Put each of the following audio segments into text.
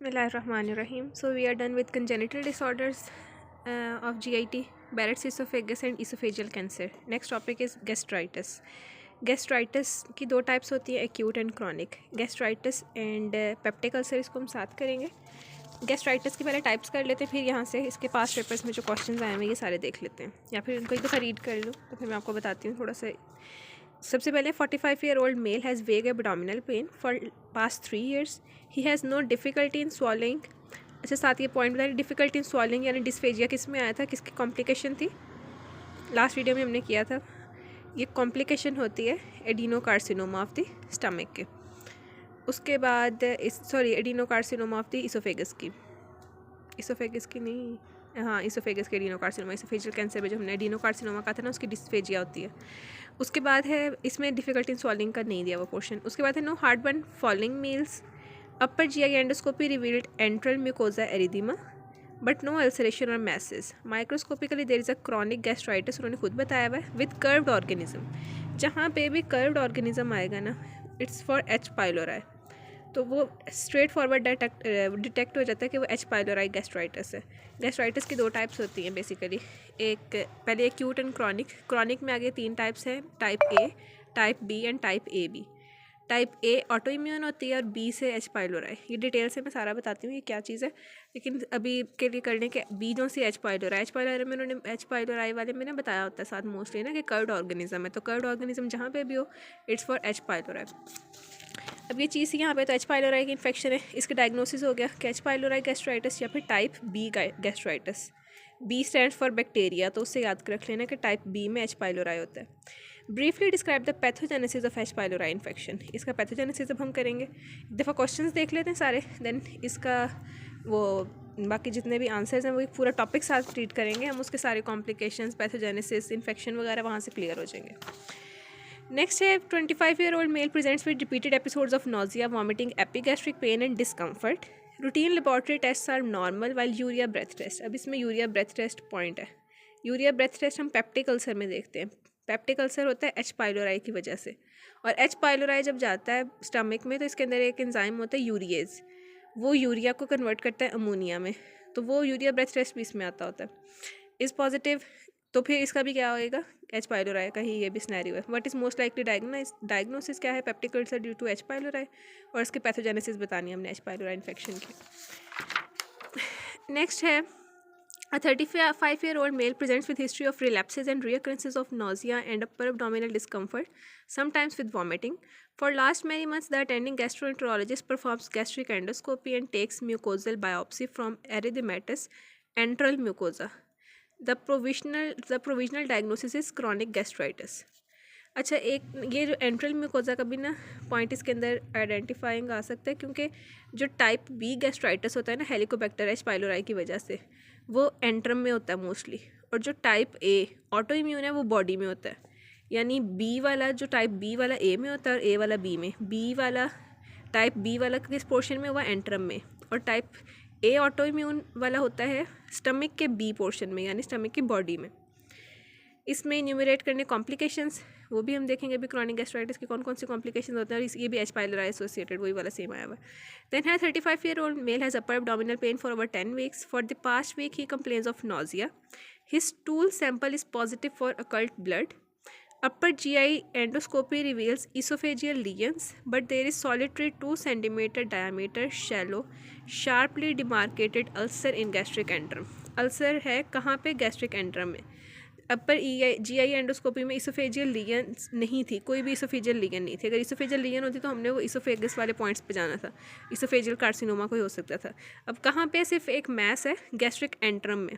Bismillahirrahmanirrahim. So we are done with congenital disorders of GIT, Barrett's esophagus and esophageal cancer. Next topic is gastritis. Gastritis की दो types होती है, acute and chronic. Gastritis and peptic ulcer इसको हम साथ करेंगे. Gastritis की पहले टाइप्स कर लेते हैं, फिर यहाँ से इसके पास पेपर्स में जो क्वेश्चंस आए हैं ये सारे देख लेते हैं, या फिर इनको एक दफ़ा रीड कर लूँ तो फिर मैं आपको बताती हूँ थोड़ा सा. सबसे पहले 45-year-old male has vague abdominal pain for past 3 years. He has no difficulty in swallowing. अच्छा, साथ ये पॉइंट बताइए, डिफ़िकल्टी इन स्वॉलिंग यानी डिस्फेजिया किस में आया था, किसकी कॉम्प्लिकेशन थी, लास्ट वीडियो में हमने किया था. ये कॉम्प्लिकेशन होती है एडिनोकार्सिनोमा ऑफ द स्टमक के. उसके बाद एडिनोकार्सिनोमा ऑफ द इसोफेगस की नहीं, हाँ इसोफेगस के एडिनोकार्सिनोमा, इसोफेजियल कैंसर में जो हमने एडिनोकार्सिनोमा कहा था ना, उसकी डिस्फेजिया होती है. उसके बाद है इसमें डिफ़िकल्टी इन स्वॉलिंग का नहीं दिया वो पोर्शन. उसके बाद है no heartburn following meals. Upper GI endoscopy revealed antral mucosa erythema but no ulceration or masses. Microscopically there is a chronic gastritis, उन्होंने खुद बताया हुआ है, विद कर्व्ड ऑर्गेनिज्म. जहाँ पे भी कर्व्ड ऑर्गेनिज्म आएगा ना, इट्स फॉर एच पाइलोराई, तो वो स्ट्रेट फॉरवर्ड डिटेक्ट हो जाता है कि वो एच पाइलोराई गैस्ट्राइटिस है. गैस्ट्राइटिस की दो टाइप्स होती हैं बेसिकली, एक पहले एक्यूट एंड क्रॉनिक. क्रॉनिक में आगे 3 टाइप्स हैं, type A, type B and type A B. Type A auto immune होती है और बी से एच पाइलोराई. ये डिटेल से मैं सारा बताती हूँ ये क्या चीज़ है, लेकिन अभी के लिए करने के बी जो C H pylori. H pylori में उन्होंने एच पाइलोराई वाले में ना बताया होता है साथ मोस्टली ना कि कर्व्ड ऑर्गेनिज्म है, तो कर्व्ड ऑर्गेनिज्म जहाँ पे भी हो इट्स फॉर एच पाइलोराई. अब ये चीज़ यहाँ पे तो एच पाइलोराई की इन्फेक्शन है, इसका डायग्नोसिस हो गया कि एच पाइलोराई गैस्ट्राइटिस या फिर type B gastritis. B stands for bacteria, तो उससे याद रख लेना कि टाइप बी में एच पाइलोराई होता है. Briefly describe the pathogenesis of H pylori infection. इसका पैथोजेनेसिस अब हम करेंगे, एक दफ़ा क्वेश्चंस देख लेते हैं सारे, देन इसका वो बाकी जितने भी आंसर्स हैं वो एक पूरा टॉपिक साथ ट्रीट करेंगे हम, उसके सारे कॉम्प्लिकेशंस, पैथोजेनेसिस, इन्फेक्शन वगैरह वहाँ से क्लियर हो जाएंगे. नेक्स्ट है 25-year-old male presents with repeated episodes of nausea, vomiting, epigastric pain and discomfort. Routine laboratory test are normal while urea breath test. अब इसमें यूरिया ब्रेथ टेस्ट पॉइंट है. Urea breath test हम peptic ulcer में देखते हैं. Peptic ulcer होता है H pylori की वजह से, और एच पाइलोराई जब जाता है स्टमक में तो इसके अंदर एक एंजाइम होता है यूरिएज, वो यूरिया को कन्वर्ट करता है अमोनिया में, तो वो यूरिया ब्रेथ टेस्ट भी इसमें आता होता है. इज़ पॉजिटिव, तो फिर इसका भी क्या होएगा, एच पाइलोराई का ही ये भी सिनेरियो है. What is most likely diagnosis क्या है, peptic ulcer due to H pylori, और इसकी पैथोजेनेसिस बतानी है हमने एच पाइलोराई इन्फेक्शन की. नेक्स्ट है a 35-year-old male presents with history of relapses and reoccurrences of nausea and upper abdominal discomfort, sometimes with vomiting. For last many months, the attending gastroenterologist performs gastric endoscopy and takes mucosal biopsy from erythematous antral mucosa. The provisional diagnosis is chronic gastritis. अच्छा, एक ये जो enteral mucosa का भी ना point इसके अंदर identifying आ सकता है, क्योंकि जो टाइप बी गैस्ट्राइटिस होता है ना हेलिकोबैक्टर एच पाइलोराई की वजह से, वो एंट्रम में होता है मोस्टली, और जो टाइप ए ऑटो इम्यून है वो बॉडी में होता है. यानी बी वाला जो टाइप बी वाला ए में होता है और ए वाला बी में. बी वाला टाइप बी वाला किस पोर्शन में हुआ, एंट्रम में, और टाइप ए ऑटो इम्यून वाला होता है स्टमक के बी पोर्शन में, यानी स्टमक की बॉडी में. इसमें न्यूमरेट करने कॉम्प्लिकेशंस वो भी हम देखेंगे अभी, क्रॉनिक गैस्ट्राइटिस की कौन कौन सी कॉम्प्लिकेशंस होते हैं, और ये भी एच पाइलोराई एसोसिएटेड वही वाला सेम आया हुआ. देन है 35-year-old male has upper abdominal pain for over 10 weeks. For the past week he complains of nausea. His stool sample is positive for occult blood. Upper GI endoscopy reveals esophageal lesions, but there is solitary 2 cm diameter shallow, sharply demarcated ulcer in gastric antrum. Ulcer है कहाँ पे, gastric antrum में. अपर GI endoscopy में oesophageal ligand नहीं थी, कोई भी oesophageal ligand नहीं थी. अगर इसोफेजियल लीगन होती तो हमने वो इसोफेगस वाले पॉइंट्स पे जाना था, इसोफेजियल कार्सिनोमा कोई हो सकता था. अब कहाँ पे, सिर्फ एक मैस है गैस्ट्रिक एंट्रम में.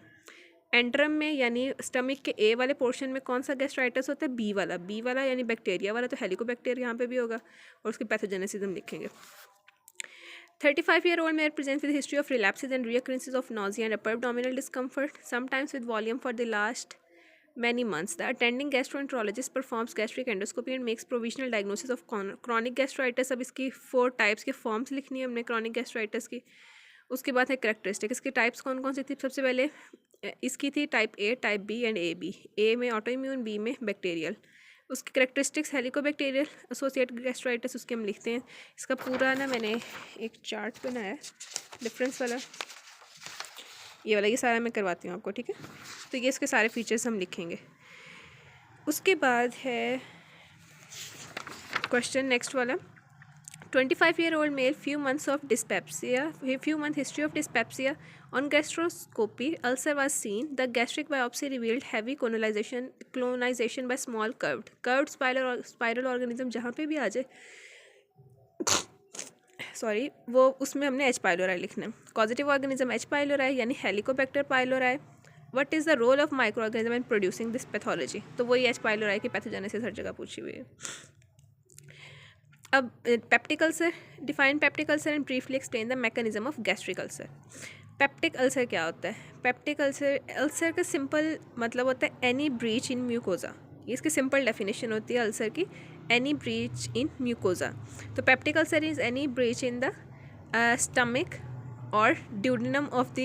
एंट्रम में यानी स्टमक के ए वाले पोर्शन में कौन सा गैस्ट्राइटिस होता है, बी वाला. बी वाला यानी बैक्टीरिया वाला, तो हेलिकोबैक्टीरिया यहाँ पे भी होगा, और उसकी पैथोजेनेसिस हम लिखेंगे. 35-year-old male presents with history of relapses and reoccurrences of nausea and upper abdominal discomfort, sometimes with volume for the last many months. The attending gastroenterologist performs gastric endoscopy and makes provisional diagnosis of chronic gastritis. अब इसकी 4 types के forms लिखनी है हमने chronic gastritis की. उसके बाद है करेक्टरिस्टिक. इसकी टाइप्स कौन कौन सी थी, सबसे पहले इसकी थी type A, type B and A B. A में ऑटो इम्यून, बी में बैक्टीरियल. उसकी करेक्टरिस्टिक्स हेलिकोबैक्टीरियल एसोसिएटेड गैस्ट्राइटिस, उसके हम लिखते हैं। इसका पूरा ना मैंने एक चार्ट बनाया है डिफरेंस वाला, ये वाला, ये सारा मैं करवाती हूँ आपको, ठीक है। तो ये इसके सारे फीचर्स हम लिखेंगे। उसके बाद है क्वेश्चन नेक्स्ट वाला, 25-year-old male, few months of dyspepsia, few month history of dyspepsia. On gastroscopy, ulcer was seen. The gastric biopsy revealed heavy colonization by small curved spiral organism, जहाँ पे भी आ जाए सॉरी वो उसमें हमने H. pylori लिखना है। Causative organism H. pylori यानी Helicobacter pylori. What is the role of microorganism in producing this pathology? तो वही H. pylori की पैथोजेनेसिस हर जगह पूछी हुई है। अब peptic ulcer, define peptic ulcer and briefly explain the mechanism of gastric ulcer. Peptic ulcer क्या होता है? पेप्टिक अल्सर का सिंपल मतलब होता है एनी ब्रीच इन म्यूकोजा, ये इसकी सिंपल डेफिनेशन होती है अल्सर की, एनी ब्रीच इन म्यूकोजा। तो peptic ulcer is any breach in the stomach or duodenum of the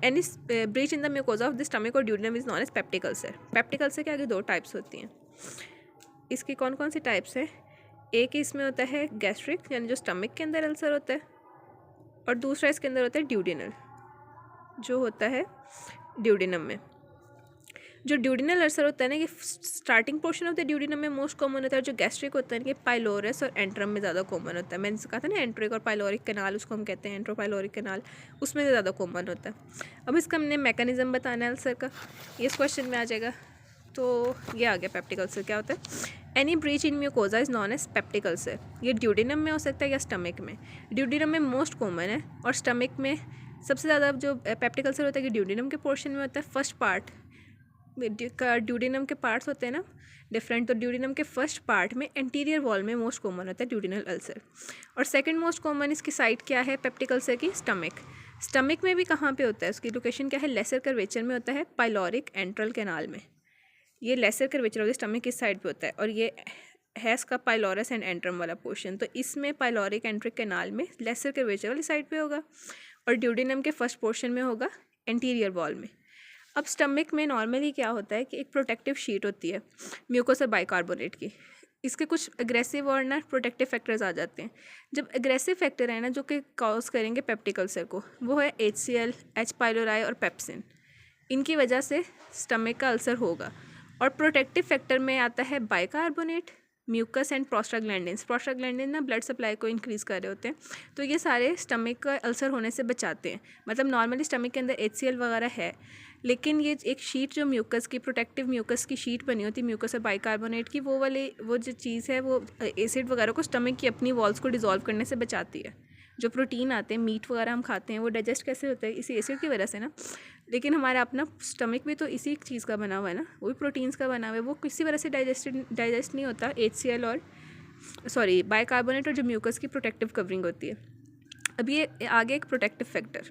any breach in the mucosa of the stomach or duodenum is known as peptic ulcer. Peptic ulcer के आगे दो types होती हैं। इसकी कौन कौन सी types हैं? एक इसमें होता है गैस्ट्रिक यानी जो स्टमक के अंदर अल्सर होता है, और दूसरा इसके अंदर होता है ड्यूडेनल, जो होता है ड्यूडेनम में। जो ड्यूडेनल अल्सर होता है ना, ये starting portion of the duodenum में मोस्ट कॉमन होता है। जो गैस्ट्रिक होता है कि पाइलोरस और एंट्रम में ज़्यादा कॉमन होता है। मैंने कहा था ना एंट्रिक और पाइलोरिक कैनाल, उसको हम कहते हैं एंट्रोपाइलोरिक कैनाल, उसमें से ज़्यादा कॉमन होता है। अब इसका हमने मैकेनिज्म बताना है अल्सर का, ये इस क्वेश्चन में आ जाएगा। तो ये आ गया पेप्टिक अल्सर क्या होता है। Any breach in mucosa is known as peptic ulcer. ये ड्यूडेनम में हो सकता है या स्टमक में। ड्यूडेनम में मोस्ट कॉमन है और स्टमक में सबसे ज़्यादा जो पेप्टिक अल्सर होता है कि ड्यूडेनम के पोर्शन में होता है। फर्स्ट पार्ट ड्यूडेनम के पार्ट्स होते हैं ना डिफरेंट, तो ड्यूडेनम के फर्स्ट पार्ट में एंटीरियर वॉल में मोस्ट कॉमन होता है ड्यूडेनल अल्सर। और सेकंड मोस्ट कॉमन इसकी साइट क्या है पेप्टिक अल्सर की? स्टमक। स्टमक में भी कहाँ पे होता है? उसकी लोकेशन क्या है? लेसर कर्वेचर में होता है, पाइलोरिक एंट्रल कैनाल में। ये lesser curvature of the stomach किस साइड पे होता है, और ये है इसका पाइलोरस एंड एंट्रम वाला पोर्शन। तो इसमें पाइलोरिक एंट्रिक कैनाल में लेसर कर्वेचर वाली साइड पे होगा, और ड्यूडेनम के फर्स्ट पोर्शन में होगा एंटीरियर वॉल में। अब स्टमक में नॉर्मली क्या होता है कि एक प्रोटेक्टिव शीट होती है म्यूकोसा बाइकार्बोनेट की। इसके कुछ एग्रेसिव और ना प्रोटेक्टिव फैक्टर्स आ जाते हैं। जब एग्रेसिव फैक्टर है ना जो कि कॉज करेंगे पेप्टिक अल्सर को, वो है HCl, H. pylori और पेप्सिन। इनकी वजह से स्टमक का अल्सर होगा। और प्रोटेक्टिव फैक्टर में आता है bicarbonate, mucus and prostaglandins. Prostaglandin ना ब्लड सप्लाई को इंक्रीज़ कर रहे होते हैं, तो ये सारे स्टमक का अल्सर होने से बचाते हैं। मतलब नॉर्मली स्टमक के अंदर HCl वगैरह है, लेकिन ये एक शीट जो म्यूकस की, प्रोटेक्टिव म्यूकस की शीट बनी होती है म्यूकस और बाइकार्बोनेट की, वो जो चीज़ है वो एसिड वगैरह को स्टमक की अपनी वॉल्स को डिज़ोल्व करने से बचाती है। जो प्रोटीन आते हैं, मीट वगैरह हम खाते हैं, वो डाइजेस्ट कैसे होता है? इसी एसिड की वजह से ना। लेकिन हमारा अपना स्टमक भी तो इसी चीज़ का बना हुआ है ना, वो भी प्रोटीन्स का बना हुआ है। वो किसी वजह से डाइजेस्ट नहीं होता। HCl और बाइकार्बोनेट और जो म्यूकस की प्रोटेक्टिव कवरिंग होती है। अब ये आगे एक प्रोटेक्टिव फैक्टर।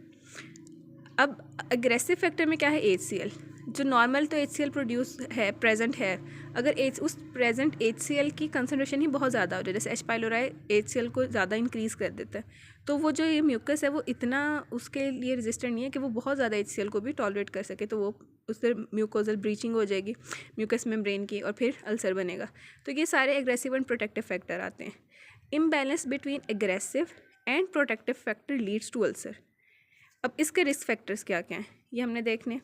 अब एग्रेसिव फैक्टर में क्या है? HCl। जो नॉर्मल तो HCl प्रोड्यूस है, प्रेजेंट है, अगर उस प्रेजेंट HCl की कंसनट्रेशन ही बहुत ज़्यादा हो जाए, जैसे H. pylori HCl को ज़्यादा इंक्रीज़ कर देता है, तो वो जो ये म्यूकस है वो इतना उसके लिए रेजिस्टेंट नहीं है कि वो बहुत ज़्यादा HCl को भी टॉलरेट कर सके, तो वो उससे म्यूकोजल ब्रीचिंग हो जाएगी म्यूकस मेम्ब्रेन की, और फिर अल्सर बनेगा। तो ये सारे एग्रेसिव एंड प्रोटेक्टिव फैक्टर आते हैं। Imbalance between aggressive and protective factor leads to ulcer. अब इसके रिस्क फैक्टर्स क्या क्या हैं ये हमने देखने।